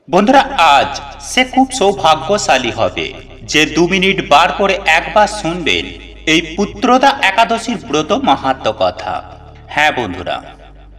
বন্ধুরা, আজ সে খুব সৌভাগ্যশালী হবে যে 2 মিনিট বার করে একবার শুনবেন এই পুত্রদা একাদশীর ব্রত মাহাত্ম্য কথা। হ্যাঁ বন্ধুরা,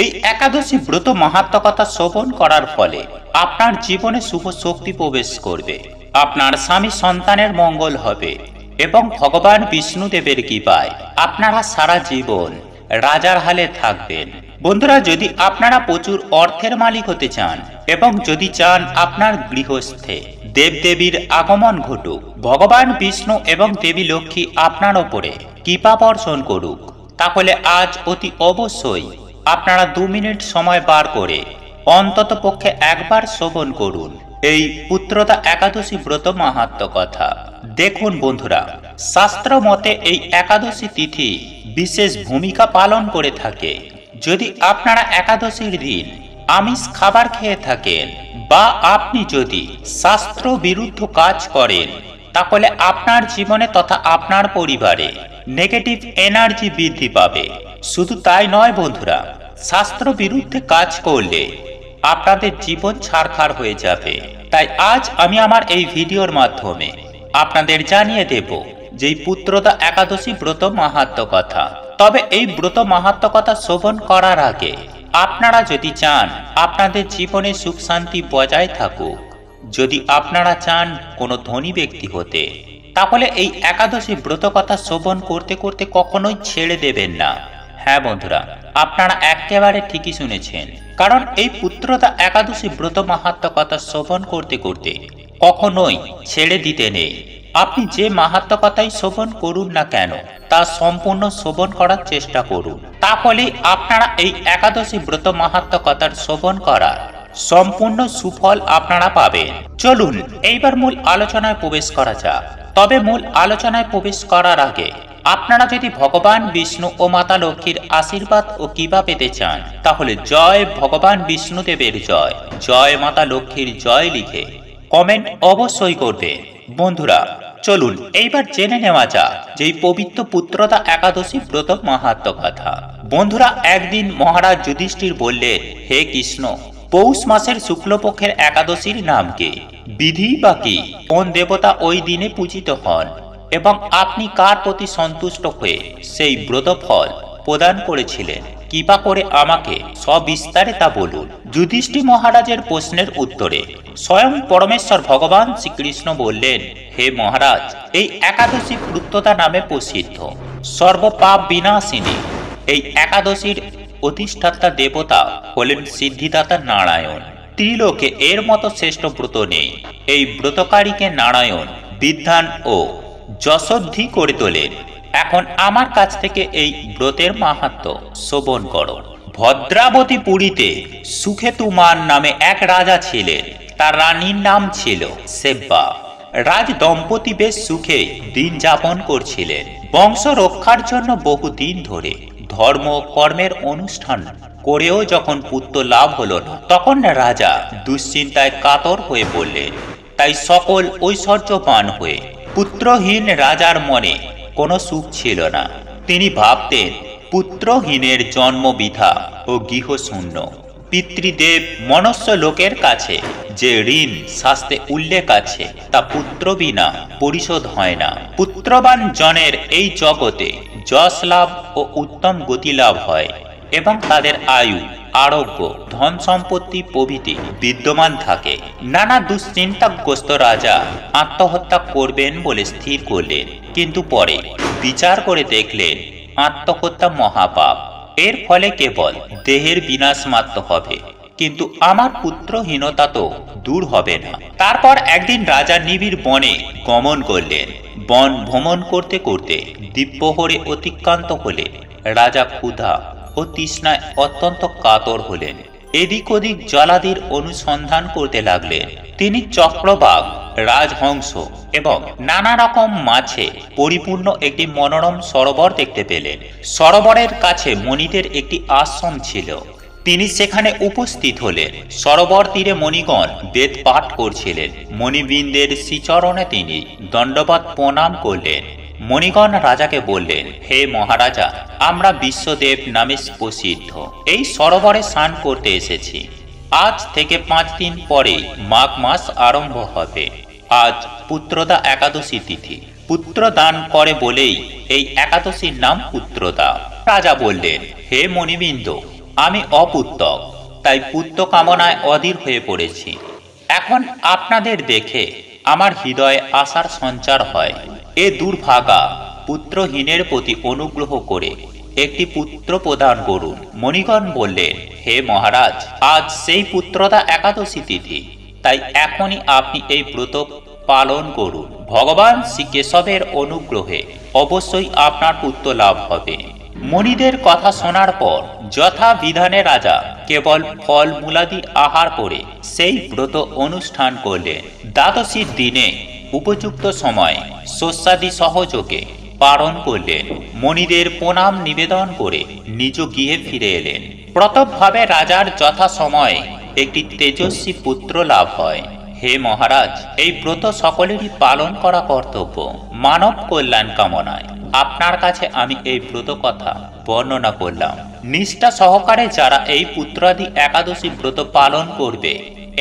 এই একাদশী ব্রত মাহাত্ম্য কথা শ্রবণ করার ফলে আপনার জীবনে শুভ শক্তি প্রবেশ করবে, আপনার স্বামী সন্তানের মঙ্গল হবে এবং ভগবান বিষ্ণুদেবের কৃপায় আপনারা সারা জীবন রাজার হালে থাকবেন। বন্ধুরা, যদি আপনারা প্রচুর অর্থের মালিক হতে চান এবং যদি চান আপনার গৃহস্থে দেবদেবীর আগমন ঘটুক, ভগবান বিষ্ণু এবং দেবী লক্ষ্মী আপনার ওপরে কৃপা বর্ষণ করুক, তাহলে আজ অতি অবশ্যই আপনারা 2 মিনিট সময় বার করে অন্তত পক্ষে একবার শ্রবণ করুন এই পুত্রদা একাদশী ব্রত মাহাত্ম্য কথা। দেখুন বন্ধুরা, শাস্ত্র মতে এই একাদশী তিথি বিশেষ ভূমিকা পালন করে থাকে। যদি আপনারা একাদশীর দিন আমিষ খাবার খেয়ে থাকেন বা আপনি যদি শাস্ত্র বিরুদ্ধ কাজ করেন, তাহলে আপনার জীবনে তথা আপনার পরিবারে নেগেটিভ এনার্জি বৃদ্ধি পাবে। শুধু তাই নয় বন্ধুরা, শাস্ত্র বিরুদ্ধে কাজ করলে আপনাদের জীবন ছারখার হয়ে যাবে। তাই আজ আমি আমার এই ভিডিওর মাধ্যমে আপনাদের জানিয়ে দেব যে পুত্রদা একাদশী ব্রত মাহাত্ম্য কথা। তবে এই ব্রত মাহাত্ম্য কথা শ্রবণ করার আগে আপনারা যদি চান আপনাদের জীবনে সুখ শান্তি বজায় থাকুক, যদি আপনারা চান কোনো ধনী ব্যক্তি হতে, তাহলে এই একাদশী ব্রত কথা শ্রবণ করতে করতে কখনোই ছেড়ে দেবেন না। হ্যাঁ বন্ধুরা, আপনারা একেবারে ঠিকই শুনেছেন, কারণ এই পুত্রদা একাদশী ব্রত মাহাত্ম্য কথা শ্রবণ করতে করতে কখনোই ছেড়ে দিতে নেই। আপনি যে মাহাত্ম্য কথাই শ্রবণ করুন না কেন, তা সম্পূর্ণ শ্রবণ করার চেষ্টা করুন, তাহলে আপনারা এই একাদশী ব্রত মাহাত্ম্য কথার শ্রবণ করার সম্পূর্ণ সুফল আপনারা পাবেন। চলুন এইবার মূল আলোচনায় প্রবেশ করা যাক। তবে মূল আলোচনায় প্রবেশ করার আগে আপনারা যদি ভগবান বিষ্ণু ও মাতা লক্ষ্মীর আশীর্বাদ ও কৃপা পেতে চান, তাহলে জয় ভগবান বিষ্ণুদেবের জয়, জয় মাতা লক্ষ্মীর জয় লিখে কমেন্ট অবশ্যই করবে। বন্ধুরা চলুন এইবার জেনে নেওয়া যাক যে পবিত্র পুত্রদা একাদশী ব্রত মাহাত্ম্য কথা। বন্ধুরা, একদিন মহারাজ যুধিষ্ঠির বললেন, হে কৃষ্ণ, পৌষ মাসের শুক্লপক্ষের একাদশীর নাম কি? বিধি বা কি? কোন দেবতা ওই দিনে পূজিত হন এবং আপনি কার প্রতি সন্তুষ্ট হয়ে সেই ব্রত ফল প্রদান করেছিলেন? কৃপা করে আমাকে সবিস্তারে তা বলুন। যুধিষ্ঠির মহারাজের প্রশ্নের উত্তরে স্বয়ং পরমেশ্বর ভগবান শ্রীকৃষ্ণ বললেন, হে মহারাজ, এই একাদশী পুত্রদা নামে প্রসিদ্ধ, সর্বপাপ বিনাশিনী। এই একাদশীর অধিষ্ঠাতা দেবতা হলেন সিদ্ধিদাতা নারায়ণ। ত্রিলোকে এর মতো শ্রেষ্ঠ ব্রত নেই। এই ব্রতকারীকে নারায়ণ বিধান ও যশোদ্ধি করে তোলেন। এখন আমার কাছ থেকে এই ব্রতের মাহাত্ম্য শ্রবণ করো। ভদ্রাবতী পুরীতে সুখেতুমান নামে এক রাজা ছিলেন। তার রানীর নাম ছিল সেব্বা। রাজ দম্পতি বেশ সুখে দিন যাপন করছিলেন। বংশ রক্ষার জন্য বহুদিন ধরে ধর্ম কর্মের অনুষ্ঠান করেও যখন পুত্র লাভ হলো না, তখন রাজা দুশ্চিন্তায় কাতর হয়ে পড়লেন। তাই সকল ঐশ্বর্যবান হয়ে পুত্রহীন রাজার মনে কোনো সুখ ছিল না। তিনি ভাবতেন, পুত্রহীনের জন্ম বৃথা ও গৃহশূন্য। পিতৃদেব মনুষ্য লোকের কাছে যে ঋণ শাস্ত্রে উল্লেখ আছে, তা পুত্র বিনা পরিশোধ হয় না। পুত্রবান জনের এই জগতে যশ লাভ ও উত্তম গতি লাভ হয় এবং তাদের আয়ু, আরোগ্য, ধন সম্পত্তি প্রভৃতি বিদ্যমান থাকে। নানা দুশ্চিন্তাগ্রস্ত রাজা আত্মহত্যা করবেন বলে স্থির করলেন, কিন্তু পরে বিচার করে দেখলেন আত্মহত্যা মহাপাপ। এর ফলে কেবল দেহের বিনাশ মাত্র হবে, কিন্তু আমার পুত্রহীনতা তো দূর হবে না। তারপর একদিন রাজা নিবিড় বনে গমন করলেন। বন ভ্রমণ করতে করতে দ্বীপ্রহরে অতিক্রান্ত হলে রাজা ক্ষুধা ও তৃষ্ণায় অত্যন্ত কাতর হলেন। এদিক ওদিক জলাদির অনুসন্ধান করতে লাগলেন। তিনি চক্রবাক, রাজহংস এবং নানা রকম মাছে পরিপূর্ণ একটি মনোরম সরোবর দেখতে পেলেন। সরোবরের কাছে মণিদের একটি আশ্রম ছিল। তিনি সেখানে উপস্থিত হলেন। সরোবর তীরে মণিগণ বেদ পাঠ করছিলেন। মণিবৃন্দের শ্রীচরণে তিনি দণ্ডবত প্রণাম করলেন। মণিগণ রাজাকে বললেন, হে মহারাজা, আমরা বিশ্বদেব নামে প্রসিদ্ধ এই সরোবরে স্নান করতে এসেছি। আজ থেকে 5 দিন পরে মাঘ মাস আরম্ভ হবে। আজ পুত্রদা একাদশী তিথি। পুত্রদান করে বলেই এই একাদশীর নাম পুত্রদা। রাজা বললেন, হে মণিবৃন্দ, আমি অপুত্রক, তাই পুত্র কামনায় অধীর হয়ে পড়েছি। এখন আপনাদের দেখে আমার হৃদয়ে আশার সঞ্চার হয়। এ দুর্ভাগা পুত্রহীনের প্রতি অনুগ্রহ করে একটি পুত্র প্রদান করুন। মণিগণ বললেন, হে মহারাজ, আজ সেই পুত্রদা একাদশী তিথি, তাই এখনই আপনি এই ব্রত পালন করুন। ভগবান শ্রীকেশবের অনুগ্রহে অবশ্যই আপনার পুত্র লাভ হবে। মণিদের কথা শোনার পর যথা বিধানে রাজা কেবল ফল মূলাদি আহার করে সেই ব্রত অনুষ্ঠান করলেন। দ্বাদশীর দিনে উপযুক্ত সময় শস্যাদি সহযোগে পালন করলেন। মণিদের প্রণাম নিবেদন করে নিজ গৃহে ফিরে এলেন। প্রতপভাবে রাজার যথা সময়ে একটি তেজস্বী পুত্র লাভ হয়। হে মহারাজ, এই ব্রত সকলেরই পালন করা কর্তব্য। মানব কল্যাণ কামনায় আপনার কাছে আমি এই ব্রত কথা বর্ণনা করলাম। নিষ্ঠা সহকারে যারা এই পুত্রাদি একাদশী ব্রত পালন করবে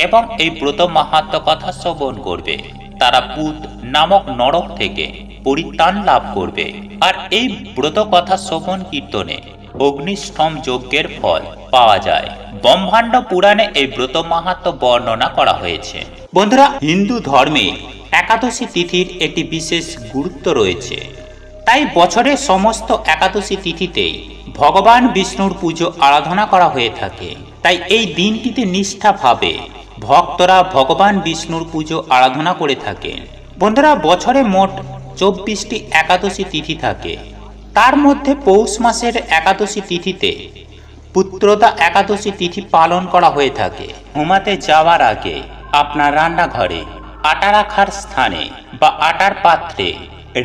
এবং এই ব্রত মাহাত্ম্য কথা শ্রবণ করবে, তারা পুত নামক নরক থেকে পরিত্রাণ লাভ করবে। আর এই ব্রত কথা শ্রবণ কীর্তনে অগ্নিষ্টম যজ্ঞের ফল পাওয়া যায়। ব্রহ্মাণ্ড পুরাণে এই ব্রত মাহাত্ম্য বর্ণনা করা হয়েছে। বন্ধুরা, হিন্দু ধর্মে একাদশী তিথির একটি বিশেষ গুরুত্ব রয়েছে। তাই বছরের সমস্ত একাদশী তিথিতেই ভগবান বিষ্ণুর পুজো আরাধনা করা হয়ে থাকে। তাই এই দিনটিতে নিষ্ঠাভাবে ভক্তরা ভগবান বিষ্ণুর পুজো আরাধনা করে থাকেন। বন্ধুরা, বছরে মোট 24টি একাদশী তিথি থাকে। তার মধ্যে পৌষ মাসের একাদশী তিথিতে পুত্রদা একাদশী তিথি পালন করা হয়ে থাকে। ঘুমাতে যাওয়ার আগে আপনার রান্নাঘরে আটা রাখার স্থানে বা আটার পাত্রে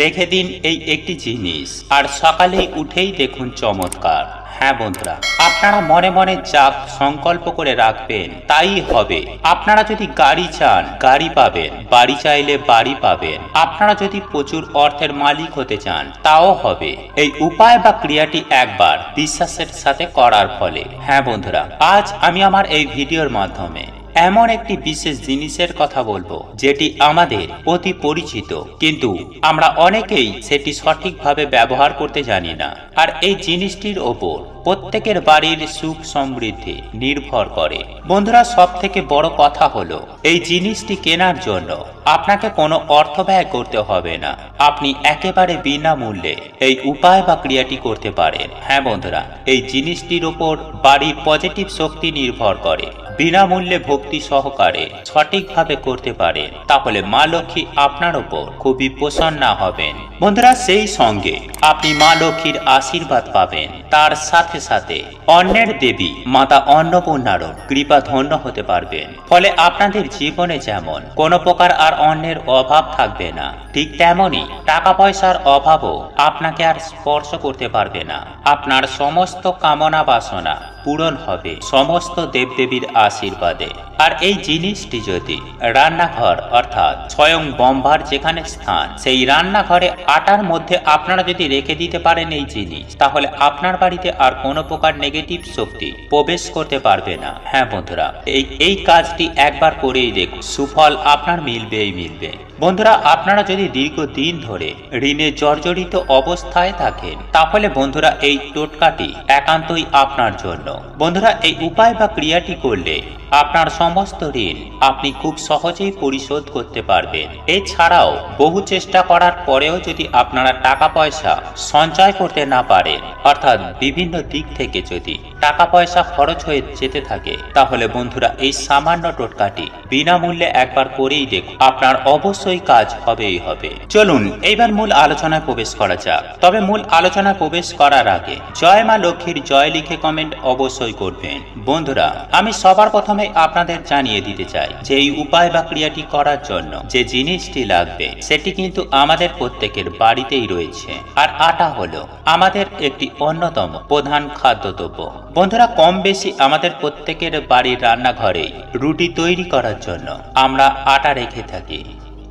রেখে দিন এই একটি জিনিস, আর সকালে উঠেই দেখুন চমৎকার। হ্যাঁ বন্ধুরা, আপনারা মনে মনে যা সংকল্প করে রাখবেন তাই হবে। আপনারা যদি গাড়ি চান গাড়ি পাবেন, বাড়ি চাইলে বাড়ি পাবেন। আপনারা যদি প্রচুর অর্থের মালিক হতে চান তাও হবে। এই উপায় বা ক্রিয়াটি একবার বিশ্বাসের সাথে করার ফলে। হ্যাঁ বন্ধুরা, আজ আমি আমার এই ভিডিওর মাধ্যমে এমন একটি বিশেষ জিনিসের কথা বলবো যেটি আমাদের অতি পরিচিত, কিন্তু আমরা অনেকেই সেটি সঠিকভাবে ব্যবহার করতে জানি না। আর এই জিনিসটির ওপর প্রত্যেকের বাড়ির সুখ সমৃদ্ধি নির্ভর করে। বন্ধুরা, সব থেকে বড় কথা হলো এই জিনিসটি কেনার জন্য আপনাকে কোনো অর্থ ব্যয় করতে হবে না। আপনি একেবারে বিনামূল্যে এই উপায় বা ক্রিয়াটি করতে পারেন। হ্যাঁ বন্ধুরা, এই জিনিসটির ওপর বাড়ির পজিটিভ শক্তি নির্ভর করে। বিনামূল্যে ভক্তি সহকারে সঠিকভাবে করতে পারেন, তাহলে মা লক্ষ্মী আপনার ওপর খুবই প্রসন্না হবেন। বন্ধুরা, সেই সঙ্গে আপনি মা লক্ষ্মীর আশীর্বাদ পাবেন। তার সাথে সাথে অন্নের দেবী মাতা অন্নপূর্ণারও কৃপা ধন্য হতে পারবেন। ফলে আপনাদের জীবনে যেমন কোনো প্রকার আর অন্নের অভাব থাকবে না, ঠিক তেমনি টাকা পয়সার অভাবও আপনাকে আর স্পর্শ করতে পারবে না। আপনার সমস্ত কামনা বাসনা পূরণ হবে সমস্ত দেবদেবীর আশীর্বাদে। আর এই জিনিসটি যদি রান্নাঘর অর্থাৎ স্বয়ং ব্রহ্মার যেখানে স্থান, সেই রান্নাঘরে আটার মধ্যে আপনারা যদি রেখে দিতে পারেন এই জিনিস, তাহলে আপনার বাড়িতে আর কোনো প্রকার নেগেটিভ শক্তি প্রবেশ করতে পারবে না। হ্যাঁ বন্ধুরা, এই কাজটি একবার করেই দেখুন, সুফল আপনার মিলবেই মিলবে। বন্ধুরা, আপনারা যদি দীর্ঘদিন ধরে ঋণে জর্জরিত অবস্থায় থাকেন, তাহলে বন্ধুরা এই টোটকাটি একান্তই আপনার জন্য। বন্ধুরা, এই উপায় বা ক্রিয়াটি করলে আপনার সমস্ত ঋণ আপনি খুব সহজেই পরিশোধ করতে পারবেন। এছাড়াও বহু চেষ্টা করার পরেও যদি আপনারা টাকা পয়সা সঞ্চয় করতে না পারেন, অর্থাৎ বিভিন্ন দিক থেকে যদি টাকা পয়সা খরচ হয়ে যেতে থাকে, তাহলে বন্ধুরা এই সামান্য টোটকাটি বিনামূল্যে একবার করেই দেখুন, আপনার অবশ্যই কাজ হবেই হবে। চলুন এইবার মূল আলোচনায় প্রবেশ করা যাক। তবে মূল আলোচনায় প্রবেশ করার আগে জয় মা লক্ষ্মীর জয় লিখে কমেন্ট অবশ্যই করবেন। বন্ধুরা, আমি সবার প্রথমে আপনাদের জানিয়ে দিতে চাই যে এই উপায় বা ক্রিয়াটি করার জন্য যে জিনিসটি লাগবে সেটি কিন্তু আমাদের প্রত্যেকের বাড়িতেই রয়েছে। আর আটা হলো আমাদের একটি অন্যতম প্রধান খাদ্যদ্রব্য। বন্ধুরা, কম বেশি আমাদের প্রত্যেকের বাড়ির রান্নাঘরেই রুটি তৈরি করার জন্য আমরা আটা রেখে থাকি।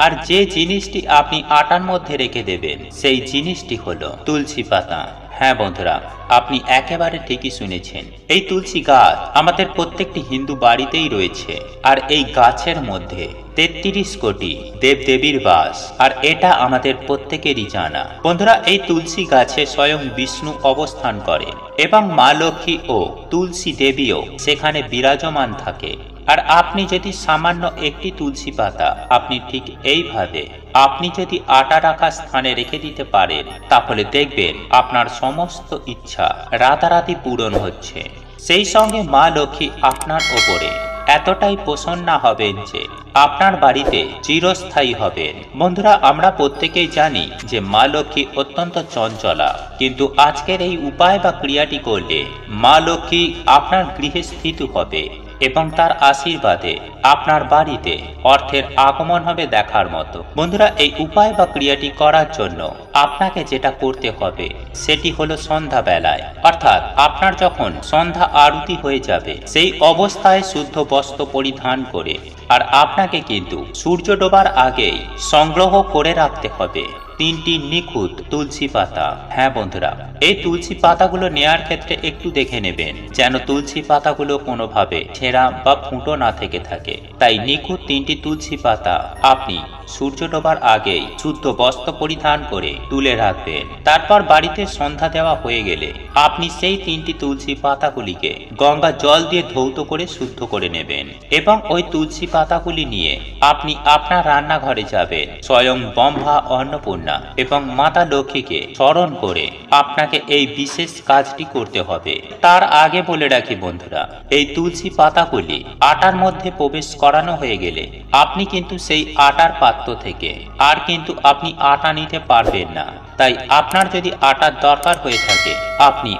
আর যে জিনিসটি আপনি আটার মধ্যে রেখে দেবেন সেই জিনিসটি হলো তুলসী পাতা। হ্যাঁ বন্ধুরা, আপনি একেবারে ঠিকই শুনেছেন। এই তুলসী গাছ আমাদের প্রত্যেকটি হিন্দু বাড়িতেই রয়েছে। আর এই গাছের মধ্যে ৩৩ কোটি দেবদেবীর বাস, আর এটা আমাদের প্রত্যেকেরই জানা। বন্ধুরা, এই তুলসী গাছে স্বয়ং বিষ্ণু অবস্থান করে এবং মা লক্ষ্মী ও তুলসী দেবীও সেখানে বিরাজমান থাকে। আর আপনি যদি সামান্য একটি তুলসী পাতা আপনি ঠিক এইভাবে আপনি যদি আটা রাখা স্থানে রেখে দিতে পারেন, তাহলে দেখবেন আপনার সমস্ত ইচ্ছা রাতারাতি পূরণ হচ্ছে। সেই সঙ্গে মা লক্ষ্মী আপনার ওপরে এতটাই প্রসন্ন হবেন যে আপনার বাড়িতে চিরস্থায়ী হবেন। বন্ধুরা, আমরা প্রত্যেকেই জানি যে মা লক্ষ্মী অত্যন্ত চঞ্চলা, কিন্তু আজকের এই উপায় বা ক্রিয়াটি করলে মা লক্ষ্মী আপনার গৃহে স্থিত হবে এবং তার আশীর্বাদে আপনার বাড়িতে অর্থের আগমন হবে দেখার মতো। বন্ধুরা, এই উপায় বা ক্রিয়াটি করার জন্য আপনাকে যেটা করতে হবে সেটি হলো সন্ধ্যা বেলায়, অর্থাৎ আপনার যখন সন্ধ্যা আরতি হয়ে যাবে সেই অবস্থায় শুদ্ধ বস্ত্র পরিধান করে, আর আপনাকে কিন্তু সূর্য ডোবার আগেই সংগ্রহ করে রাখতে হবে 3টি নিখুঁত তুলসী পাতা। হ্যাঁ বন্ধুরা, এই তুলসী পাতাগুলো নেয়ার ক্ষেত্রে একটু দেখে নেবেন যেন তুলসী পাতাগুলো কোনোভাবে ছেঁড়া বা ফুটো না থেকে থাকে। তাই নিখুঁত 3টি তুলসী পাতা আপনি সূর্য ডোবার আগেই শুদ্ধ বস্ত্র পরিধান করে তুলে রাখবেন। তারপর বাড়িতে সন্ধ্যা দেওয়া হয়ে গেলে আপনি সেই 3টি তুলসী পাতাগুলিকে গঙ্গা জল দিয়ে ধৌত করে শুদ্ধ করে নেবেন এবং ওই তুলসী পাতাগুলি নিয়ে আপনি আপনার রান্নাঘরে যাবেন। স্বয়ং ব্রহ্মা, অন্নপূর্ণা এবং মাতা লক্ষ্মীকে স্মরণ করে আপনাকে এই বিশেষ কাজটি করতে হবে। তার আগে বলে রাখি বন্ধুরা, এই তুলসী পাতাগুলি আটার মধ্যে প্রবেশ করানো হয়ে গেলে আপনি কিন্তু সেই আটার পাত্র থেকে আর কিন্তু আপনি আটা নিতে পারবেন না। তাই আপনার যদি আটার দরকার হয়ে থাকে আপনি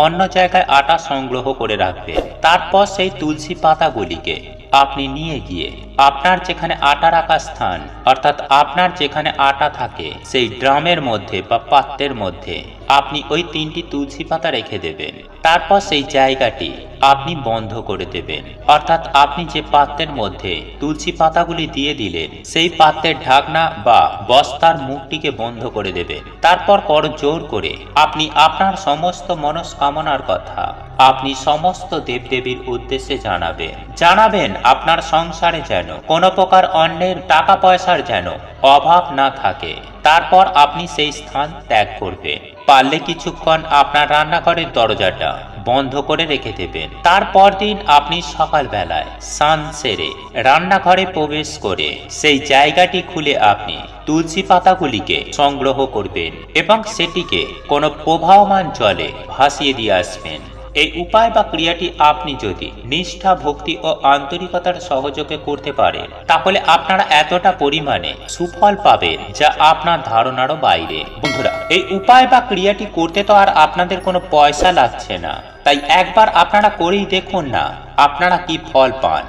অন্য জায়গায় আটা সংগ্রহ করে রাখবেন। তারপর সেই তুলসী পাতাগুলিকে আপনি নিয়ে গিয়ে আপনার যেখানে আটা রাখা স্থান, অর্থাৎ আপনার যেখানে আটা থাকে সেই ড্রামের মধ্যে বা পাত্রের মধ্যে আপনি ওই 3টি তুলসী পাতা রেখে দেবেন। তারপর সেই জায়গাটি আপনি বন্ধ করে দেবেন, অর্থাৎ আপনি যে পাত্রের মধ্যে তুলসী পাতাগুলি দিয়ে দিলেন সেই পাত্রের ঢাকনা বা বস্তার মুখটিকে বন্ধ করে দেবেন। তারপর করজোর করে আপনি আপনার সমস্ত মনস্কামনার কথা আপনি সমস্ত দেবদেবীর উদ্দেশ্যে জানাবেন আপনার সংসারে যেন কোনো প্রকার অন্যের টাকা পয়সার যেন অভাব না থাকে। তারপর আপনি সেই স্থান ত্যাগ করবেন। পারলে কিছুক্ষণ আপনার রান্নাঘরের দরজাটা বন্ধ করে রেখে দেবেন। তারপর দিন আপনি সকালবেলায় স্নান সেরে রান্নাঘরে প্রবেশ করে সেই জায়গাটি খুলে আপনি তুলসী পাতাগুলিকে সংগ্রহ করবেন এবং সেটিকে কোনো প্রবাহমান জলে ভাসিয়ে দিয়ে আসবেন। এই উপায় বা ক্রিয়াটি আপনি যদি নিষ্ঠা, ভক্তি ও আন্তরিকতার সহযোগে করতে পারেন, তাহলে আপনারা এতটা পরিমাণে সুফল পাবেন যা আপনার ধারণারও বাইরে। বন্ধুরা, এই উপায় বা ক্রিয়াটি করতে তো আর আপনাদের কোনো পয়সা লাগছে না, তাই একবার আপনারা করেই দেখুন না আপনারা কি ফল পান।